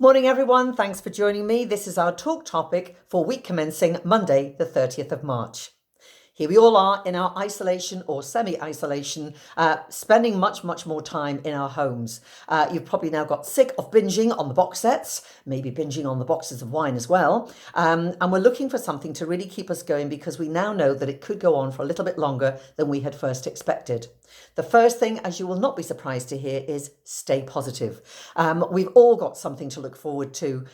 Morning, everyone. Thanks for joining me. This is our talk topic for week commencing Monday, the 30th of March. Here we all are in our isolation or semi-isolation, spending much more time in our homes. You've probably now got sick of binging on the box sets, maybe binging on the boxes of wine as well. And we're looking for something to really keep us going because we now know that it could go on for a little bit longer than we had first expected. The first thing, as you will not be surprised to hear, is stay positive. We've all got something to look forward to.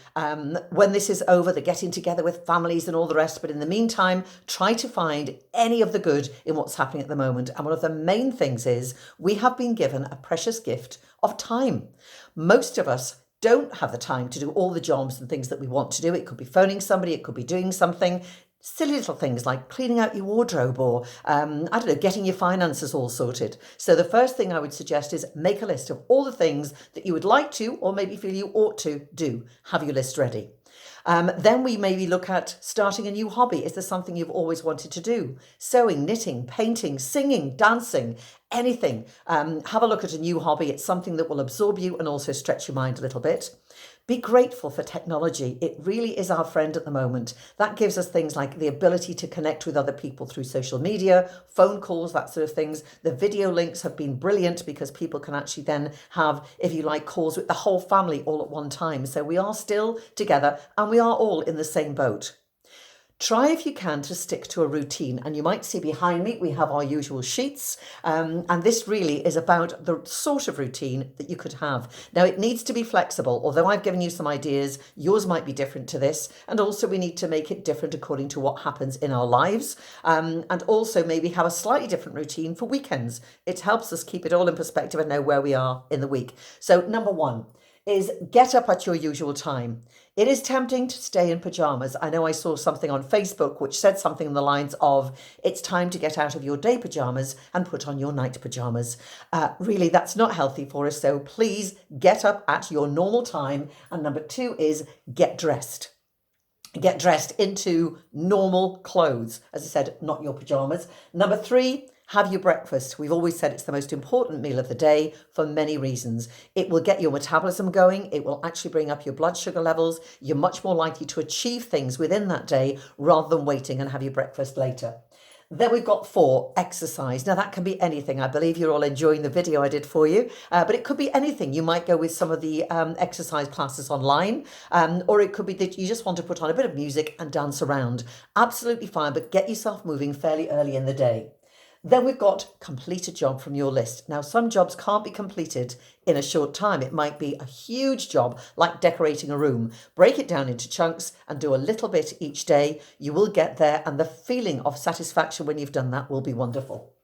When this is over, the getting together with families and all the rest. But in the meantime, try to find any of the good in what's happening at the moment. And one of the main things is we have been given a precious gift of time. Most of us don't have the time to do all the jobs and things that we want to do. It could be phoning somebody, it could be doing something. Silly little things like cleaning out your wardrobe or, getting your finances all sorted. So the first thing I would suggest is make a list of all the things that you would like to, or maybe feel you ought to do. Have your list ready. Then we maybe look at starting a new hobby. Is there something you've always wanted to do? Sewing, knitting, painting, singing, dancing, anything. Have a look at a new hobby. It's something that will absorb you and also stretch your mind a little bit. Be grateful for technology. It really is our friend at the moment. That gives us things like the ability to connect with other people through social media, phone calls, that sort of things. The video links have been brilliant because people can actually then have, if you like, calls with the whole family all at one time. So we are still together and we are all in the same boat. Try if you can to stick to a routine, and you might see behind me we have our usual sheets, and this really is about the sort of routine that you could have. Now it needs to be flexible. Although I've given you some ideas, yours might be different to this, and also we need to make it different according to what happens in our lives, and also maybe have a slightly different routine for weekends. It helps us keep it all in perspective and know where we are in the week. So number one is get up at your usual time. It is tempting to stay in pajamas. I know I saw something on Facebook which said something in the lines of, it's time to get out of your day pajamas and put on your night pajamas. Really, that's not healthy for us. So please get up at your normal time. And number two is get dressed. Get dressed into normal clothes. As I said, not your pajamas. Number three, have your breakfast. We've always said it's the most important meal of the day for many reasons. It will get your metabolism going. It will actually bring up your blood sugar levels. You're much more likely to achieve things within that day rather than waiting and have your breakfast later. Then we've got 4, exercise. Now that can be anything. I believe you're all enjoying the video I did for you, but it could be anything. You might go with some of the exercise classes online, or it could be that you just want to put on a bit of music and dance around. Absolutely fine, but get yourself moving fairly early in the day. Then we've got complete a job from your list. Now, some jobs can't be completed in a short time. It might be a huge job like decorating a room. Break it down into chunks and do a little bit each day. You will get there, and the feeling of satisfaction when you've done that will be wonderful.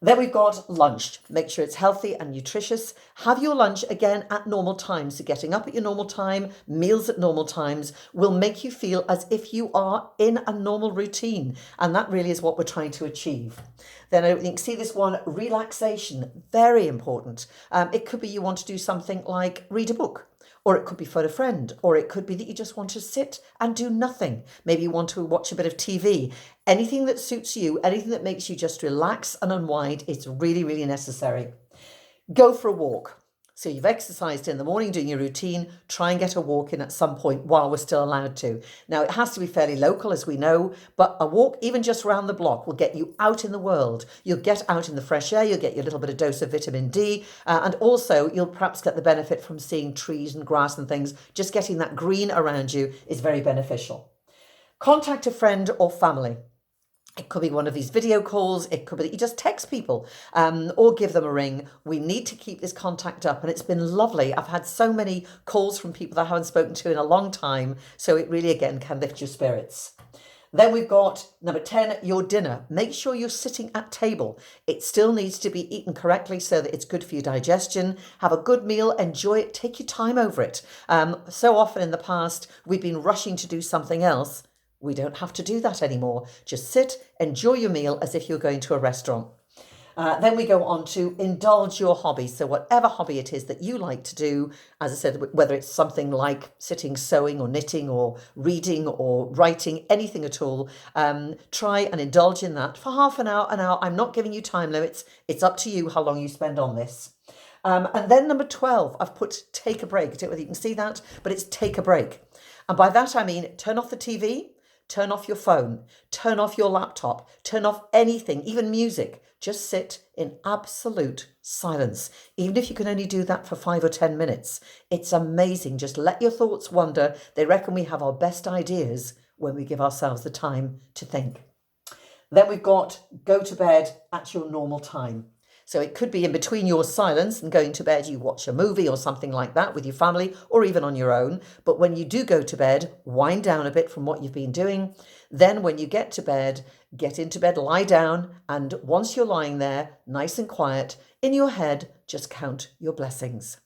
Then we've got lunch. Make sure it's healthy and nutritious. Have your lunch again at normal times. So getting up at your normal time, meals at normal times will make you feel as if you are in a normal routine. And that really is what we're trying to achieve. Then you can see this one, relaxation, very important. It could be you want to do something like read a book. Or it could be phone a friend, or it could be that you just want to sit and do nothing. Maybe you want to watch a bit of TV. Anything that suits you, anything that makes you just relax and unwind, it's really necessary. Go for a walk. So you've exercised in the morning, doing your routine, try and get a walk in at some point while we're still allowed to. Now, it has to be fairly local, as we know, but a walk, even just around the block, will get you out in the world. You'll get out in the fresh air, you'll get your little bit of dose of vitamin D, and also you'll perhaps get the benefit from seeing trees and grass and things. Just getting that green around you is very beneficial. Contact a friend or family. It could be one of these video calls. It could be that you just text people or give them a ring. We need to keep this contact up, and it's been lovely. I've had so many calls from people that I haven't spoken to in a long time. So it really, again, can lift your spirits. Then we've got number 10, your dinner. Make sure you're sitting at table. It still needs to be eaten correctly so that it's good for your digestion. Have a good meal, enjoy it, take your time over it. So often in the past, we've been rushing to do something else. We don't have to do that anymore. Just sit, enjoy your meal as if you're going to a restaurant. Then we go on to indulge your hobby. So whatever hobby it is that you like to do, as I said, whether it's something like sitting, sewing or knitting or reading or writing, anything at all, try and indulge in that for half an hour, an hour. I'm not giving you time limits. It's up to you how long you spend on this. And then number 12, I've put take a break. I don't know whether you can see that, but it's take a break. And by that, I mean turn off the TV, turn off your phone, turn off your laptop, turn off anything, even music. Just sit in absolute silence. Even if you can only do that for 5 or 10 minutes, it's amazing. Just let your thoughts wander. They reckon we have our best ideas when we give ourselves the time to think. Then we've got go to bed at your normal time. So it could be in between your silence and going to bed, you watch a movie or something like that with your family or even on your own. But when you do go to bed, wind down a bit from what you've been doing. Then when you get to bed, get into bed, lie down. And once you're lying there, nice and quiet, in your head, just count your blessings.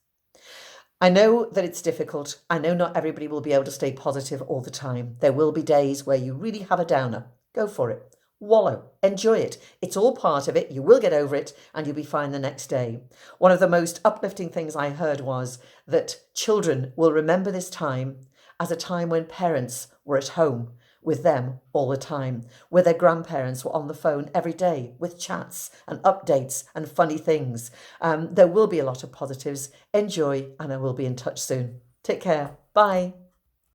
I know that it's difficult. I know not everybody will be able to stay positive all the time. There will be days where you really have a downer. Go for it. Wallow, enjoy it. It's all part of it. You will get over it and you'll be fine the next day. One of the most uplifting things I heard was that children will remember this time as a time when parents were at home with them all the time, where their grandparents were on the phone every day with chats and updates and funny things. There will be a lot of positives. Enjoy, and I will be in touch soon. Take care. Bye.